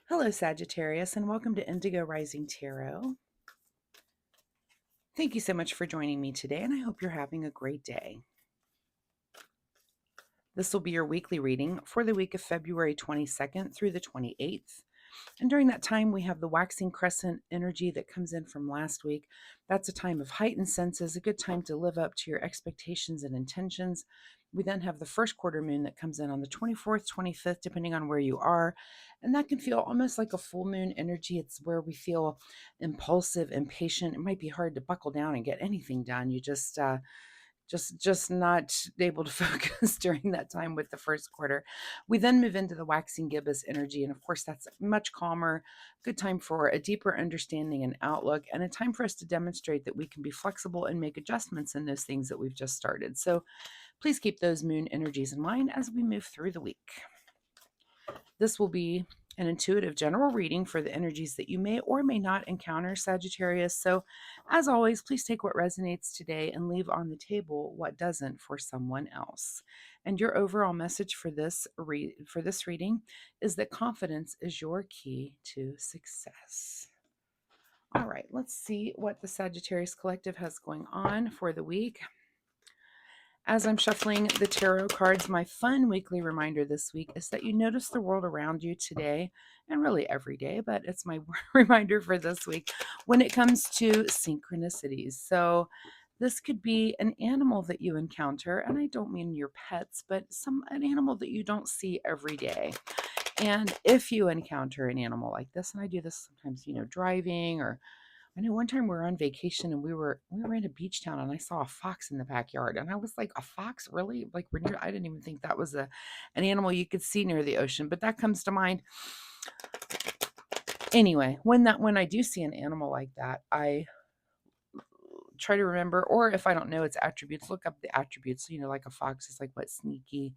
Hello, Sagittarius, and welcome to Indigo Rising Tarot. Thank you so much for joining me today, and I hope you're having a great day. This will be your weekly reading for the week of February 22nd through the 28th. And during that time, we have the waxing crescent energy that comes in from last week. That's a time of heightened senses, a good time to live up to your expectations and intentions. We then have the first quarter moon that comes in on the 24th, 25th, depending on where you are. And that can feel almost like a full moon energy. It's where we feel impulsive, impatient. It might be hard to buckle down and get anything done. You just not able to focus during that time with the first quarter. We then move into the waxing gibbous energy, and of course that's much calmer, good time for a deeper understanding and outlook, and a time for us to demonstrate that we can be flexible and make adjustments in those things that we've just started. So please keep those moon energies in mind as we move through the week. This will be an intuitive general reading for the energies that you may or may not encounter, Sagittarius. So, as always, please take what resonates today and leave on the table what doesn't for someone else. And your overall message for this reading is that confidence is your key to success. All right, let's see what the Sagittarius Collective has going on for the week. As I'm shuffling the tarot cards, my fun weekly reminder this week is that you notice the world around you today, and really every day, but it's my reminder for this week when it comes to synchronicities. So, this could be an animal that you encounter, and I don't mean your pets, but an animal that you don't see every day. And if you encounter an animal like this, and I do this sometimes, driving, or I know one time we were on vacation and we were in a beach town and I saw a fox in the backyard and I was like, a fox, really? Like, we're near, I didn't even think that was an animal you could see near the ocean, but that comes to mind. Anyway, when I do see an animal like that, I try to remember, or if I don't know its attributes, look up the attributes. Like a fox is like what, sneaky,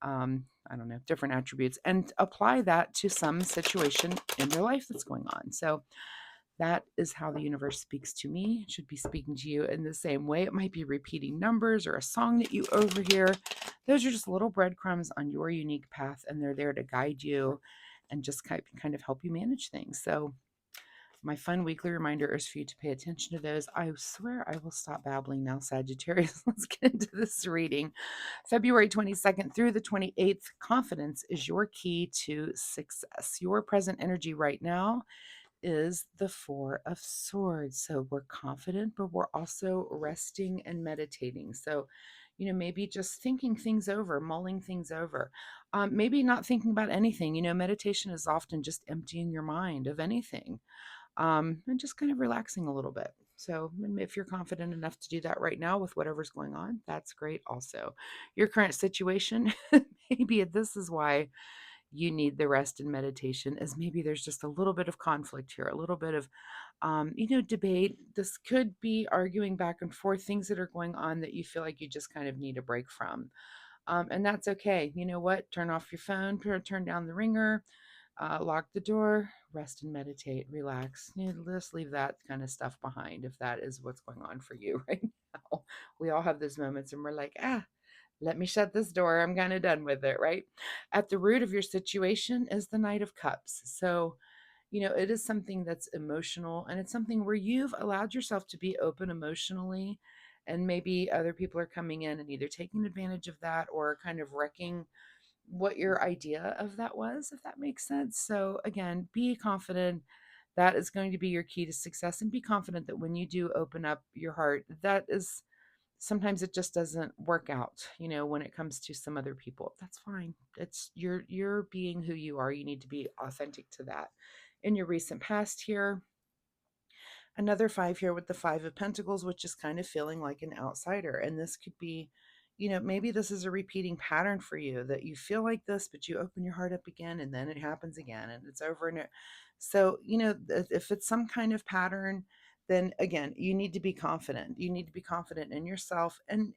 I don't know, different attributes, and apply that to some situation in your life that's going on. So that is how the universe speaks to me. It should be speaking to you in the same way. It might be repeating numbers or a song that you overhear. Those are just little breadcrumbs on your unique path, and they're there to guide you and just kind of help you manage things. So my fun weekly reminder is for you to pay attention to those. I swear I will stop babbling now, Sagittarius. Let's get into this reading. February 22nd through the 28th, confidence is your key to success. Your present energy right now is the Four of Swords. So we're confident, but we're also resting and meditating. So, maybe just thinking things over, mulling things over. Maybe not thinking about anything. Meditation is often just emptying your mind of anything, and just kind of relaxing a little bit. So, if you're confident enough to do that right now with whatever's going on, that's great also. Your current situation, maybe this is why you need the rest and meditation, is maybe there's just a little bit of conflict here, a little bit of debate. This could be arguing back and forth, things that are going on that you feel like you just kind of need a break from, and that's okay. You know what, turn off your phone, turn down the ringer, lock the door, rest and meditate, relax. Just leave that kind of stuff behind if that is what's going on for you right now. We all have those moments and we're like, let me shut this door. I'm kind of done with it, right? At the root of your situation is the Knight of Cups. So, it is something that's emotional, and it's something where you've allowed yourself to be open emotionally. And maybe other people are coming in and either taking advantage of that or kind of wrecking what your idea of that was, if that makes sense. So, again, be confident. That is going to be your key to success. And be confident that when you do open up your heart, that is sometimes it just doesn't work out, when it comes to some other people. That's fine. It's you're being who you are. You need to be authentic to that. In your recent past here, another five here with the Five of Pentacles, which is kind of feeling like an outsider. And this could be, maybe this is a repeating pattern for you, that you feel like this, but you open your heart up again and then it happens again and it's over. And so, if it's some kind of pattern, then again, you need to be confident. You need to be confident in yourself, and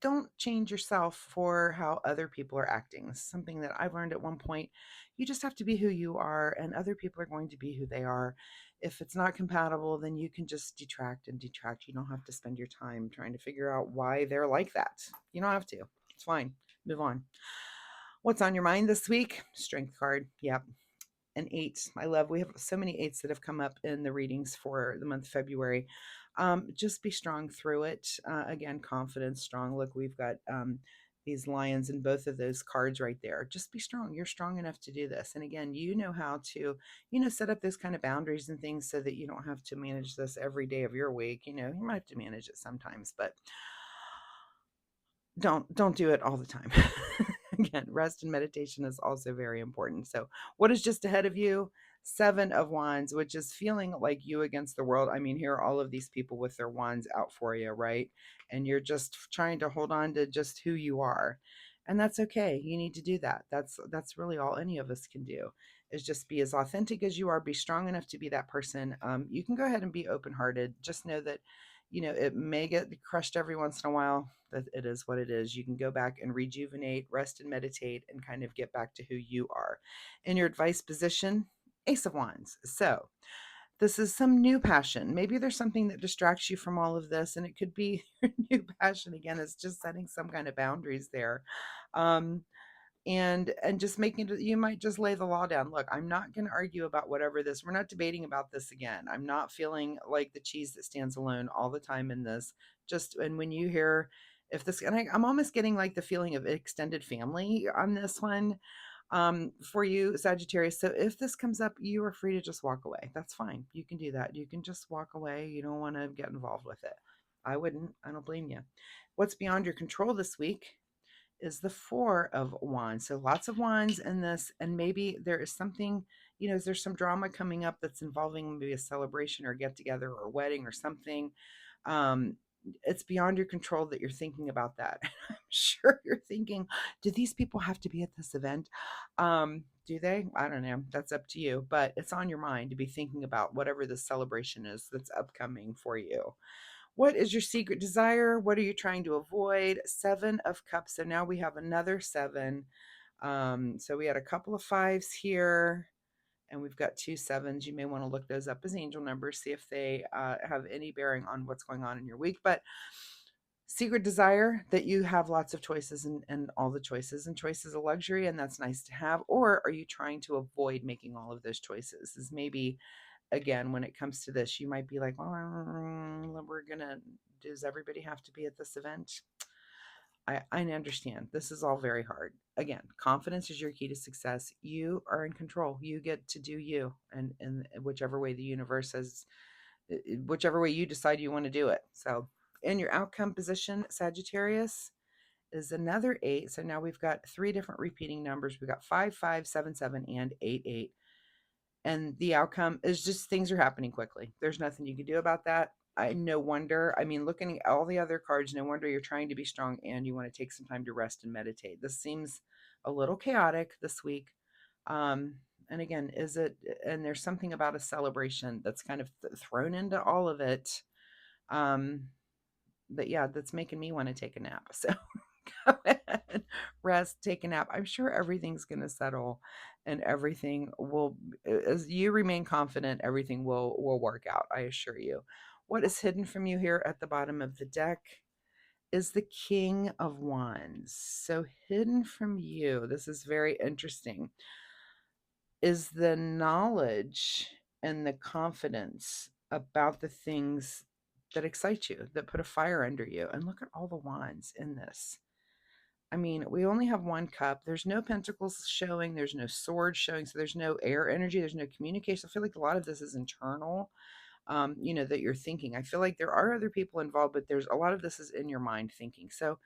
don't change yourself for how other people are acting. This is something that I've learned at one point. You just have to be who you are, and other people are going to be who they are. If it's not compatible, then you can just detract and detract. You don't have to spend your time trying to figure out why they're like that. You don't have to. It's fine. Move on. What's on your mind this week? Strength card. Yep. and 8. I love, we have so many 8s that have come up in the readings for the month of February. Just be strong through it. Again, confidence, strong. Look, we've got these lions in both of those cards right there. Just be strong. You're strong enough to do this. And again, you know how to, set up those kind of boundaries and things so that you don't have to manage this every day of your week. You might have to manage it sometimes, but don't do it all the time. Again, rest and meditation is also very important. So what is just ahead of you? 7 of Wands, which is feeling like you against the world. I mean, here are all of these people with their wands out for you, right? And you're just trying to hold on to just who you are. And that's okay. You need to do that. That's really all any of us can do, is just be as authentic as you are, be strong enough to be that person. You can go ahead and be open-hearted. Just know that it may get crushed every once in a while. That it is what it is. You can go back and rejuvenate, rest and meditate, and kind of get back to who you are. In your advice position, Ace of Wands. So this is some new passion. Maybe there's something that distracts you from all of this, and it could be your new passion. Again, it's just setting some kind of boundaries there. And just making it, you might just lay the law down. Look, I'm not going to argue about whatever this, we're not debating about this again. I'm not feeling like the cheese that stands alone all the time in this. Just, and when you hear, if this, and I'm almost getting like the feeling of extended family on this one, for you, Sagittarius. So if this comes up, you are free to just walk away. That's fine. You can do that. You can just walk away. You don't want to get involved with it. I wouldn't. I don't blame you. What's beyond your control this week is the 4 of Wands. So lots of wands in this, and maybe there is something, there's some drama coming up that's involving maybe a celebration or a get together or a wedding or something. Um, it's beyond your control that you're thinking about that. I'm sure you're thinking, do these people have to be at this event? Do they? I don't know. That's up to you, but it's on your mind to be thinking about whatever the celebration is that's upcoming for you. What is your secret desire? What are you trying to avoid? 7 of Cups. So now we have another 7. So we had a couple of 5s here, and we've got 2 7s. You may want to look those up as angel numbers, see if they have any bearing on what's going on in your week. But secret desire, that you have lots of choices, and all the choices, and choices a luxury, and that's nice to have. Or are you trying to avoid making all of those choices? Is maybe, again, when it comes to this, you might be like, well, does everybody have to be at this event? I understand. This is all very hard. Again, confidence is your key to success. You are in control. You get to do you, and whichever way the universe has, whichever way you decide you want to do it. So in your outcome position, Sagittarius, is another 8. So now we've got 3 different repeating numbers. We've got 5 5 7 7 and 8 8. And the outcome is just things are happening quickly. There's nothing you can do about that. No wonder. I mean, looking at all the other cards, no wonder you're trying to be strong and you want to take some time to rest and meditate. This seems a little chaotic this week. And again, and there's something about a celebration that's kind of thrown into all of it. But yeah, that's making me want to take a nap. So go ahead, rest, take a nap. I'm sure everything's going to settle, and everything will, as you remain confident, everything will work out. I assure you. What is hidden from you here at the bottom of the deck is the King of Wands. So hidden from you, this is very interesting, is the knowledge and the confidence about the things that excite you, that put a fire under you. And look at all the wands in this. I mean, we only have 1 cup. There's no pentacles showing. There's no sword showing. So there's no air energy. There's no communication. I feel like a lot of this is internal, that you're thinking. I feel like there are other people involved, but there's a lot of this is in your mind thinking. So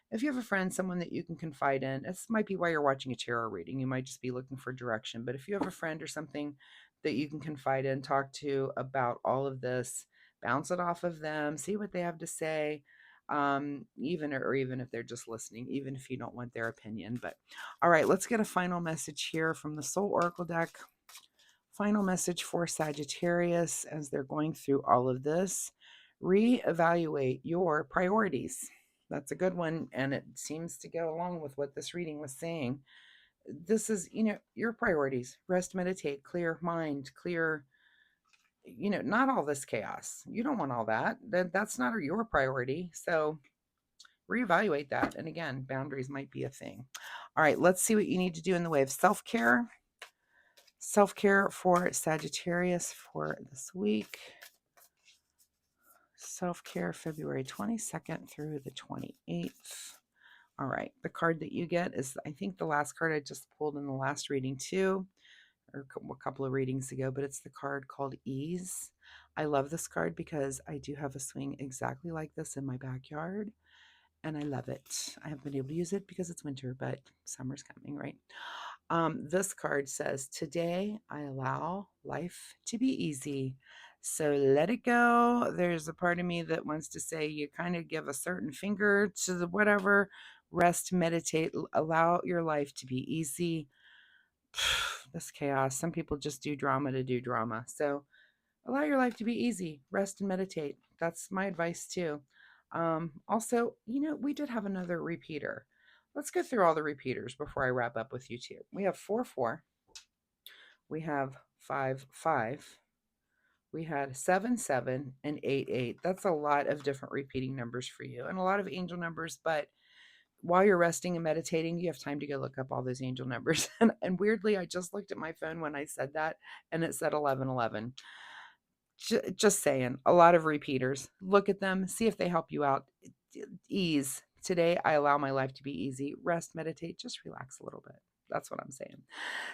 if you have a friend, someone that you can confide in, this might be why you're watching a tarot reading. You might just be looking for direction. But if you have a friend or something that you can confide in, talk to about all of this, bounce it off of them, see what they have to say, even if they're just listening, even if you don't want their opinion. But all right, let's get a final message here from the Soul Oracle deck. Final message for Sagittarius as they're going through all of this. Reevaluate your priorities. That's a good one, and it seems to go along with what this reading was saying. This is, your priorities. Rest, meditate, clear mind, clear, not all this chaos. You don't want all that. That's not your priority. So reevaluate that. And again, boundaries might be a thing. All right, let's see what you need to do in the way of self-care. Self-care for Sagittarius for this week. Self-care February 22nd through the 28th. All right, the card that you get is, I think, the last card I just pulled in the last reading too, or a couple of readings ago, but it's the card called Ease. I love this card because I do have a swing exactly like this in my backyard, and I love it. I haven't been able to use it because it's winter, but summer's coming, right? This card says, today I allow life to be easy. So let it go. There's a part of me that wants to say you kind of give a certain finger to the whatever, rest, meditate, allow your life to be easy. This chaos. Some people just do drama to do drama. So allow your life to be easy, rest and meditate. That's my advice too. Also, we did have another repeater. Let's go through all the repeaters before I wrap up with you two. We have 4-4. We have 5-5. We had 7-7 and 8-8. That's a lot of different repeating numbers for you and a lot of angel numbers, but while you're resting and meditating, you have time to go look up all those angel numbers. And weirdly, I just looked at my phone when I said that, and it said 1111. Just saying, a lot of repeaters. Look at them, see if they help you out. Ease. Today, I allow my life to be easy. Rest, meditate, just relax a little bit. That's what I'm saying.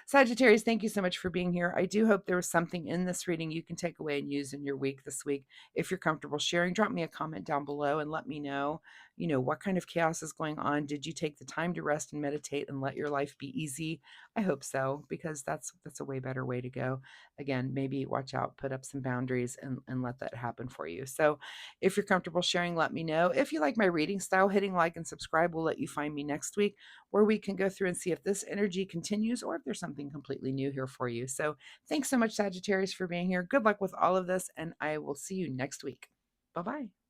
Sagittarius, thank you so much for being here. I do hope there was something in this reading you can take away and use in your week this week. If you're comfortable sharing, drop me a comment down below and let me know, what kind of chaos is going on. Did you take the time to rest and meditate and let your life be easy? I hope so, because that's a way better way to go. Again, maybe watch out, put up some boundaries and let that happen for you. So if you're comfortable sharing, let me know. If you like my reading style, hitting like and subscribe will let you find me next week, where we can go through and see if this energy continues or if there's something completely new here for you. So thanks so much, Sagittarius, for being here. Good luck with all of this, and I will see you next week. Bye-bye.